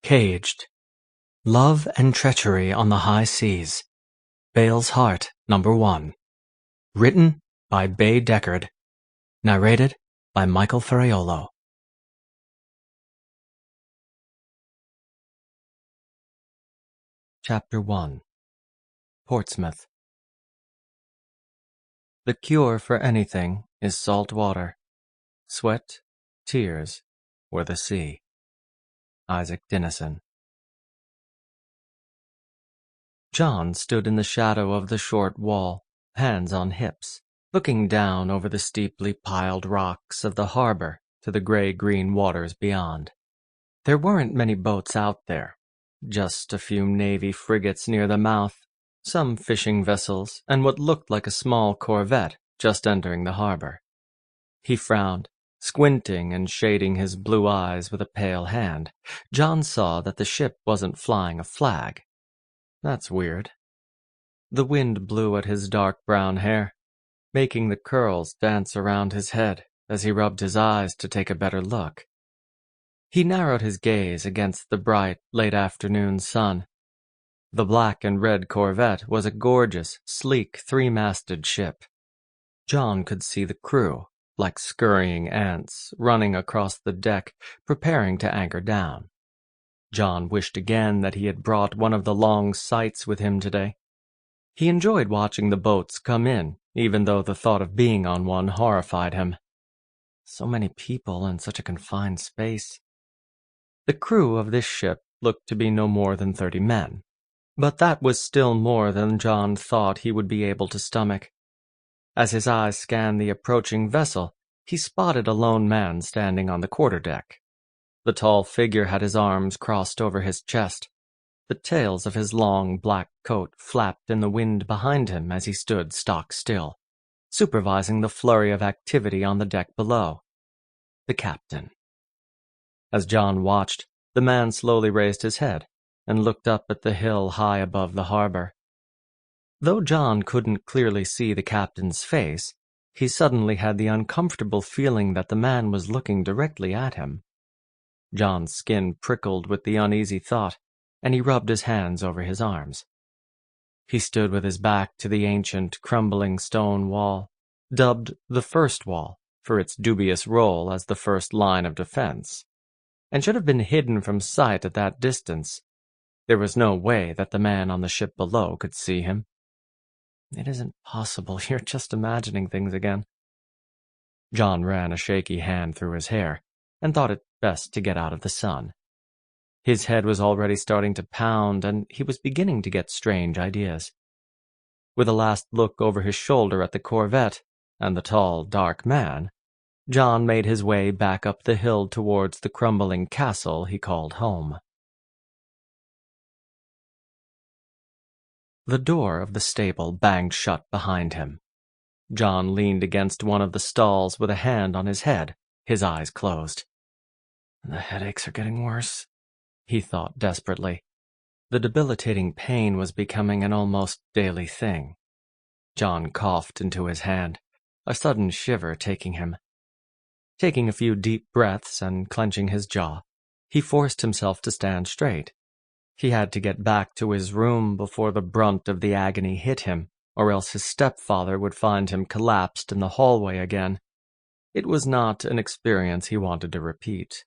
Caged. Love and Treachery on the High Seas. Baal's Heart, Number 1. Written by Bey Deckard. Narrated by Michael Ferraiuolo. Chapter 1. Portsmouth. The cure for anything is salt water. Sweat, tears, or the sea. Isaac Dinesen. John stood in the shadow of the short wall, hands on hips, looking down over the steeply piled rocks of the harbour to the grey-green waters beyond. There weren't many boats out there, just a few Navy frigates near the mouth, some fishing vessels, and what looked like a small corvette just entering the harbour. He frowned, squinting and shading his blue eyes with a pale hand. John saw that the ship wasn't flying a flag. That's weird. The wind blew at his dark brown hair, making the curls dance around his head as he rubbed his eyes to take a better look. He narrowed his gaze against the bright, late-afternoon sun. The black and red corvette was a gorgeous, sleek, three-masted ship. John could see the crew, like scurrying ants, running across the deck, preparing to anchor down. John wished again that he had brought one of the long sights with him today. He enjoyed watching the boats come in, even though the thought of being on one horrified him. So many people in such a confined space. The crew of this ship looked to be no more than 30 men, but that was still more than John thought he would be able to stomach. As his eyes scanned the approaching vessel, he spotted a lone man standing on the quarterdeck. The tall figure had his arms crossed over his chest. The tails of his long black coat flapped in the wind behind him as he stood stock still, supervising the flurry of activity on the deck below. The captain. As John watched, the man slowly raised his head and looked up at the hill high above the harbour. Though John couldn't clearly see the captain's face, he suddenly had the uncomfortable feeling that the man was looking directly at him. John's skin prickled with the uneasy thought, and he rubbed his hands over his arms. He stood with his back to the ancient, crumbling stone wall, dubbed the First Wall for its dubious role as the first line of defense, and should have been hidden from sight at that distance. There was no way that the man on the ship below could see him. It isn't possible. You're just imagining things again. John ran a shaky hand through his hair and thought it best to get out of the sun. His head was already starting to pound, and he was beginning to get strange ideas. With a last look over his shoulder at the corvette and the tall, dark man, John made his way back up the hill towards the crumbling castle he called home. The door of the stable banged shut behind him. John leaned against one of the stalls with a hand on his head, his eyes closed. The headaches are getting worse, he thought desperately. The debilitating pain was becoming an almost daily thing. John coughed into his hand, a sudden shiver taking him. Taking a few deep breaths and clenching his jaw, he forced himself to stand straight. He had to get back to his room before the brunt of the agony hit him, or else his stepfather would find him collapsed in the hallway again. It was not an experience he wanted to repeat.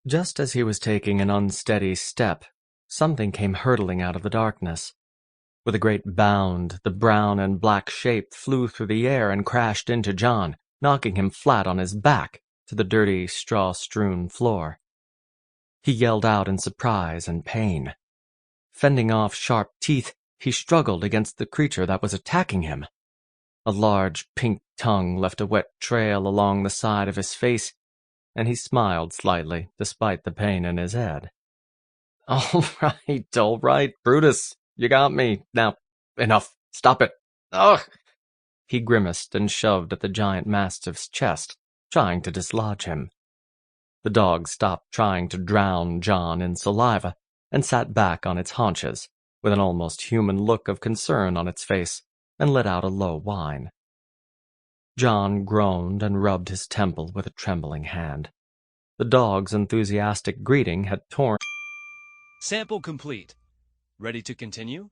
Just as he was taking an unsteady step, something came hurtling out of the darkness. With a great bound, the brown and black shape flew through the air and crashed into John, knocking him flat on his back to the dirty, straw-strewn floor. He yelled out in surprise and pain. Fending off sharp teeth, he struggled against the creature that was attacking him. A large, pink tongue left a wet trail along the side of his face, and he smiled slightly despite the pain in his head. All right, Brutus, you got me. Now, enough, stop it. Ugh! He grimaced and shoved at the giant mastiff's chest, trying to dislodge him. The dog stopped trying to drown John in saliva and sat back on its haunches, with an almost human look of concern on its face, and let out a low whine. John groaned and rubbed his temple with a trembling hand. The dog's enthusiastic greeting had torn Sample complete. Ready to continue?